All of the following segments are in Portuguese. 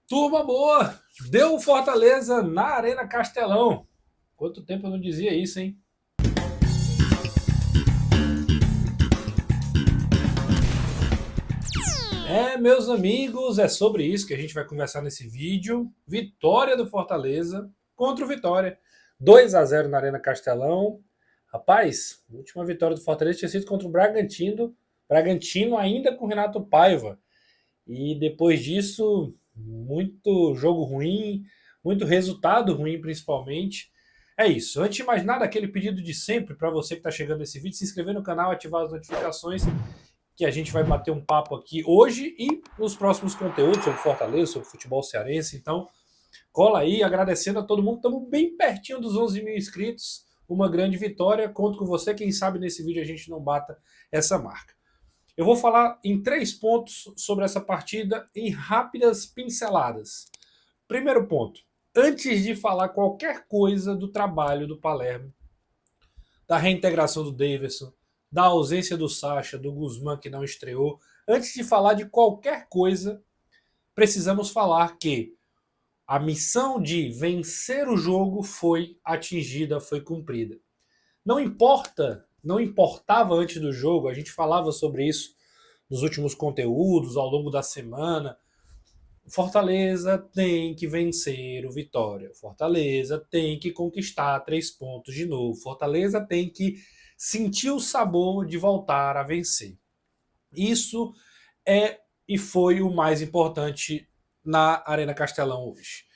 Turma boa! Deu Fortaleza na Arena Castelão. Quanto tempo eu não dizia isso, hein? Meus amigos, é sobre isso que a gente vai conversar nesse vídeo. Vitória do Fortaleza contra o Vitória. 2-0 na Arena Castelão. Rapaz, a última vitória do Fortaleza tinha sido contra o Bragantino. Bragantino ainda com Renato Paiva. E depois disso, muito jogo ruim, muito resultado ruim, principalmente. É isso. Antes de mais nada, aquele pedido de sempre para você que está chegando nesse vídeo, se inscrever no canal, ativar as notificações, que a gente vai bater um papo aqui hoje e nos próximos conteúdos sobre Fortaleza, sobre futebol cearense. Então, cola aí, agradecendo a todo mundo. Estamos bem pertinho dos 11 mil inscritos. Uma grande vitória. Conto com você. Quem sabe nesse vídeo a gente não bata essa marca. Eu vou falar em 3 pontos sobre essa partida em rápidas pinceladas. Primeiro ponto, antes de falar qualquer coisa do trabalho do Palermo, da reintegração do Daverson, da ausência do Sacha, do Guzmán que não estreou, antes de falar de qualquer coisa, precisamos falar que a missão de vencer o jogo foi atingida, foi cumprida. Não importava antes do jogo, a gente falava sobre isso nos últimos conteúdos, ao longo da semana. Fortaleza tem que vencer o Vitória. Fortaleza tem que conquistar 3 pontos de novo. Fortaleza tem que sentir o sabor de voltar a vencer. Isso é e foi o mais importante na Arena Castelão hoje.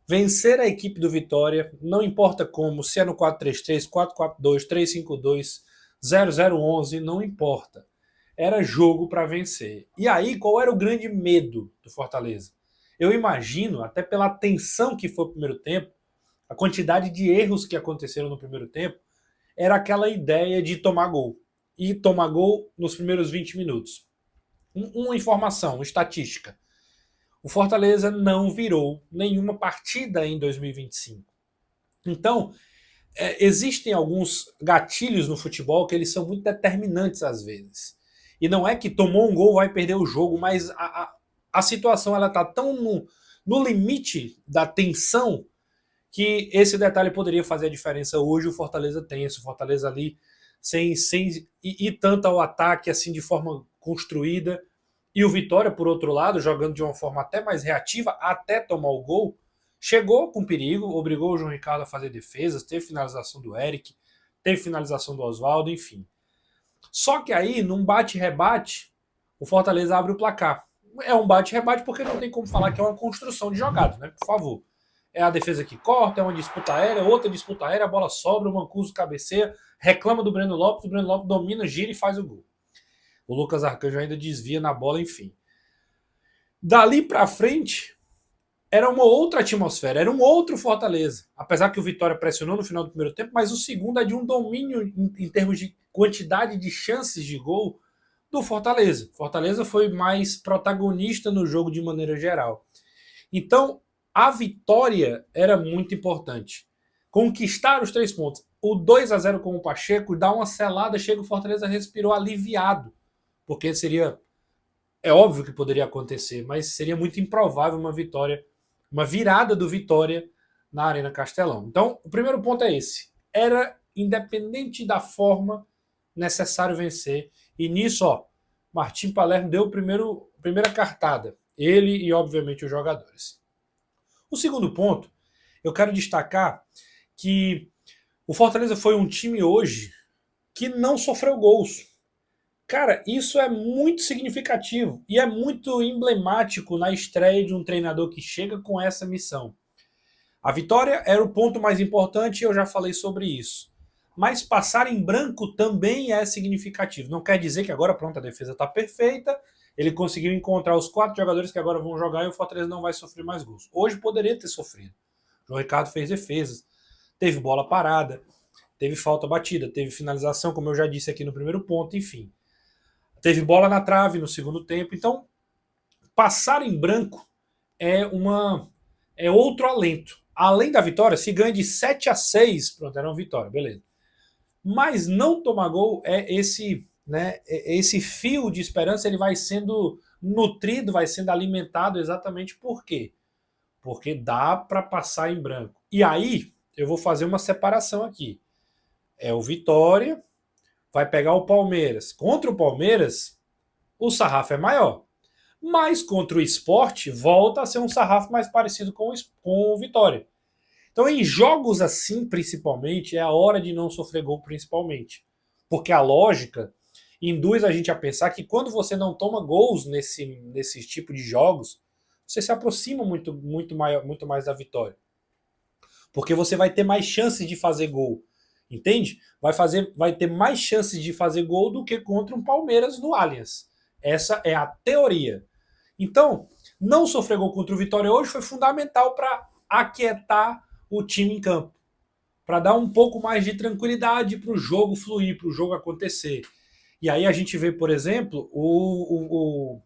Vencer a equipe do Vitória, não importa como, se é no 4-3-3, 4-4-2, 3-5-2, 0-0-11, não importa. Era jogo para vencer. E aí, qual era o grande medo do Fortaleza? Eu imagino, até pela tensão que foi o primeiro tempo, a quantidade de erros que aconteceram no primeiro tempo, era aquela ideia de tomar gol. E tomar gol nos primeiros 20 minutos. Uma informação, uma estatística. O Fortaleza não virou nenhuma partida em 2025. Então, existem alguns gatilhos no futebol que eles são muito determinantes às vezes. E não é que tomou um gol vai perder o jogo, mas a situação ela está tão no limite da tensão que esse detalhe poderia fazer a diferença. Hoje o Fortaleza tem esse Fortaleza ali sem ir tanto ao ataque assim de forma construída. E o Vitória, por outro lado, jogando de uma forma até mais reativa, até tomar o gol, chegou com perigo, obrigou o João Ricardo a fazer defesas, teve finalização do Eric, teve finalização do Oswaldo, enfim. Só que aí, num bate-rebate, o Fortaleza abre o placar. É um bate-rebate porque não tem como falar que é uma construção de jogadas, né? Por favor. É a defesa que corta, é uma disputa aérea, outra disputa aérea, a bola sobra, o Mancuso cabeceia, reclama do Breno Lopes, o Breno Lopes domina, gira e faz o gol. O Lucas Arcanjo ainda desvia na bola, enfim. Dali para frente, era uma outra atmosfera, era um outro Fortaleza. Apesar que o Vitória pressionou no final do primeiro tempo, mas o segundo é de um domínio em termos de quantidade de chances de gol do Fortaleza. Fortaleza foi mais protagonista no jogo de maneira geral. Então, a vitória era muito importante. Conquistar os 3 pontos. O 2-0 com o Pacheco dá uma selada, chega o Fortaleza respirou aliviado, porque seria é óbvio que poderia acontecer, mas seria muito improvável uma vitória, uma virada do Vitória na Arena Castelão. Então, o primeiro ponto é esse. Era, independente da forma, necessário vencer. E nisso, Martim Palermo deu a primeira cartada. Ele e, obviamente, os jogadores. O segundo ponto, eu quero destacar que o Fortaleza foi um time hoje que não sofreu gols. Cara, isso é muito significativo e é muito emblemático na estreia de um treinador que chega com essa missão. A vitória era o ponto mais importante e eu já falei sobre isso. Mas passar em branco também é significativo. Não quer dizer que agora, pronto, a defesa está perfeita, ele conseguiu encontrar os 4 jogadores que agora vão jogar e o Fortaleza não vai sofrer mais gols. Hoje poderia ter sofrido. O João Ricardo fez defesas, teve bola parada, teve falta batida, teve finalização, como eu já disse aqui no primeiro ponto, enfim. Teve bola na trave no segundo tempo. Então, passar em branco é outro alento. Além da vitória, se ganha de 7-6, pronto, era uma vitória, beleza. Mas não tomar gol é esse fio de esperança, ele vai sendo nutrido, vai sendo alimentado exatamente por quê? porque dá para passar em branco. E aí eu vou fazer uma separação aqui. É o Vitória, vai pegar o Palmeiras. Contra o Palmeiras, o sarrafo é maior. Mas contra o Sport, volta a ser um sarrafo mais parecido com o Vitória. Então, em jogos assim, principalmente, é a hora de não sofrer gol, principalmente. Porque a lógica induz a gente a pensar que quando você não toma gols nesse tipo de jogos, você se aproxima muito mais da vitória. Porque você vai ter mais chances de fazer gol. Entende? Vai ter mais chances de fazer gol do que contra um Palmeiras no Allianz. Essa é a teoria. Então, não sofrer gol contra o Vitória hoje foi fundamental para aquietar o time em campo. Para dar um pouco mais de tranquilidade para o jogo fluir, para o jogo acontecer. E aí a gente vê, por exemplo, o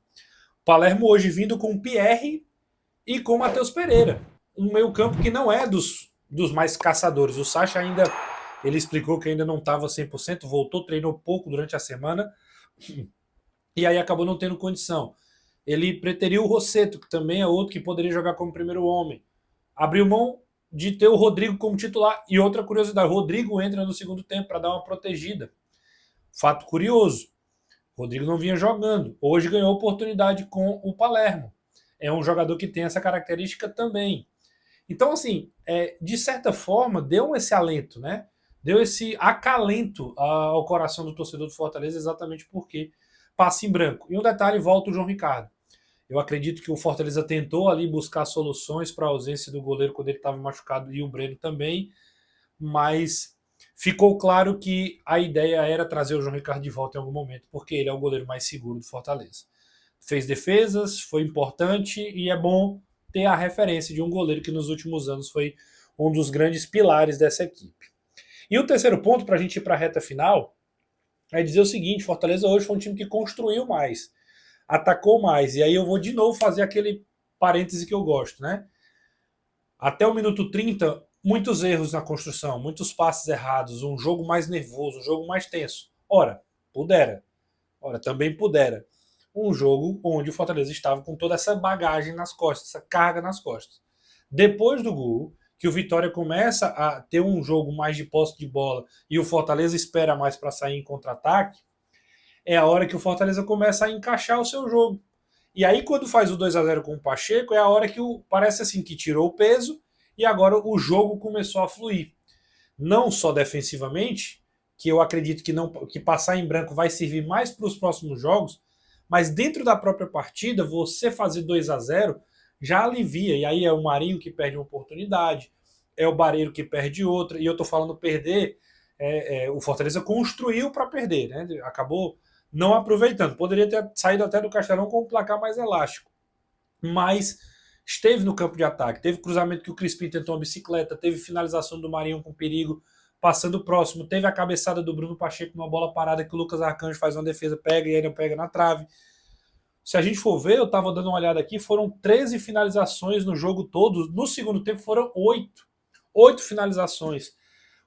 Palermo hoje vindo com o Pierre e com o Matheus Pereira. Um meio campo que não é dos mais caçadores. O Sacha ainda, ele explicou que ainda não estava 100%, voltou, treinou pouco durante a semana e aí acabou não tendo condição. Ele preteriu o Rosseto, que também é outro que poderia jogar como primeiro homem. Abriu mão de ter o Rodrigo como titular. E outra curiosidade, o Rodrigo entra no segundo tempo para dar uma protegida. Fato curioso, o Rodrigo não vinha jogando. Hoje ganhou oportunidade com o Palermo. É um jogador que tem essa característica também. Então, assim, de certa forma, deu esse alento, né? Deu esse acalento ao coração do torcedor do Fortaleza, exatamente porque passa em branco. E um detalhe, volta o João Ricardo. Eu acredito que o Fortaleza tentou ali buscar soluções para a ausência do goleiro quando ele estava machucado e o Breno também, mas ficou claro que a ideia era trazer o João Ricardo de volta em algum momento, porque ele é o goleiro mais seguro do Fortaleza. Fez defesas, foi importante e é bom ter a referência de um goleiro que nos últimos anos foi um dos grandes pilares dessa equipe. E o terceiro ponto, para a gente ir para a reta final, é dizer o seguinte: Fortaleza hoje foi um time que construiu mais, atacou mais. E aí eu vou de novo fazer aquele parêntese que eu gosto, né? Até o minuto 30, muitos erros na construção, muitos passes errados, um jogo mais nervoso, um jogo mais tenso. Ora, pudera. Ora, também pudera. Um jogo onde o Fortaleza estava com toda essa bagagem nas costas, essa carga nas costas. Depois do gol, que o Vitória começa a ter um jogo mais de posse de bola e o Fortaleza espera mais para sair em contra-ataque, é a hora que o Fortaleza começa a encaixar o seu jogo. E aí, quando faz o 2-0 com o Pacheco, é a hora que parece assim que tirou o peso e agora o jogo começou a fluir. Não só defensivamente, que eu acredito que passar em branco vai servir mais para os próximos jogos, mas dentro da própria partida, você fazer 2-0 já alivia. E aí é o Marinho que perde uma oportunidade, é o Barreiro que perde outra, e eu estou falando perder, o Fortaleza construiu para perder, né? Acabou não aproveitando. Poderia ter saído até do Castelão com um placar mais elástico, mas esteve no campo de ataque. Teve cruzamento que o Crispim tentou uma bicicleta, teve finalização do Marinho com perigo, passando próximo, teve a cabeçada do Bruno Pacheco numa bola parada que o Lucas Arcanjo faz uma defesa, pega e ainda pega na trave. Se a gente for ver, eu estava dando uma olhada aqui, foram 13 finalizações no jogo todo. No segundo tempo foram 8. 8 finalizações.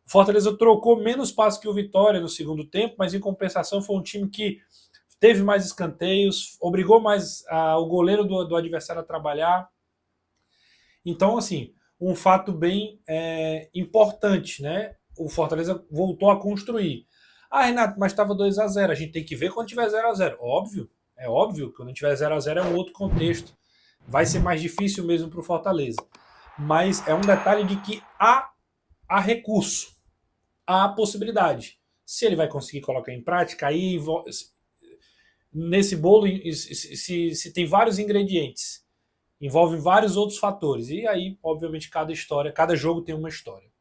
O Fortaleza trocou menos passes que o Vitória no segundo tempo, mas em compensação foi um time que teve mais escanteios, obrigou mais o goleiro do adversário a trabalhar. Então, assim, um fato bem importante, né? O Fortaleza voltou a construir. Ah, Renato, mas estava 2-0. A gente tem que ver quando tiver 0-0. Óbvio, é óbvio que quando tiver 0-0 é um outro contexto. Vai ser mais difícil mesmo para o Fortaleza. Mas é um detalhe de que há recurso, há possibilidade. Se ele vai conseguir colocar em prática, aí nesse bolo se tem vários ingredientes, envolve vários outros fatores. E aí, obviamente, cada jogo tem uma história.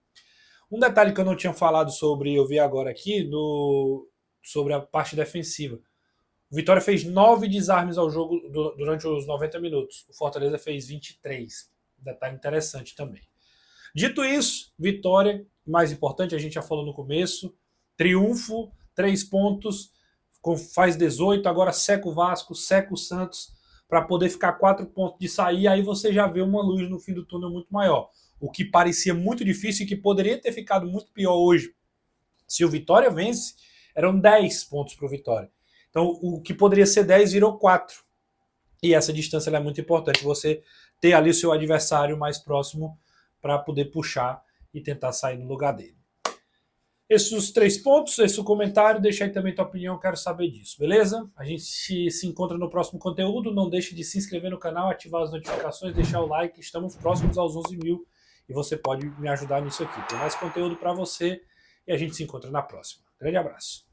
Um detalhe que eu não tinha falado sobre, eu vi agora aqui, sobre a parte defensiva. O Vitória fez 9 desarmes ao jogo durante os 90 minutos. O Fortaleza fez 23. Detalhe interessante também. Dito isso, vitória, mais importante, a gente já falou no começo, triunfo, 3 pontos, faz 18, agora seca o Vasco, seca o Santos, para poder ficar 4 pontos de sair, aí você já vê uma luz no fim do túnel muito maior. O que parecia muito difícil e que poderia ter ficado muito pior hoje. Se o Vitória vence, eram 10 pontos para o Vitória. Então, o que poderia ser 10 virou 4. E essa distância é muito importante. Você ter ali o seu adversário mais próximo para poder puxar e tentar sair no lugar dele. Esses os 3 pontos, esse é o comentário, deixa aí também tua opinião, quero saber disso, beleza? A gente se encontra no próximo conteúdo, não deixe de se inscrever no canal, ativar as notificações, deixar o like, estamos próximos aos 11 mil e você pode me ajudar nisso aqui. Tem mais conteúdo para você e a gente se encontra na próxima. Grande abraço.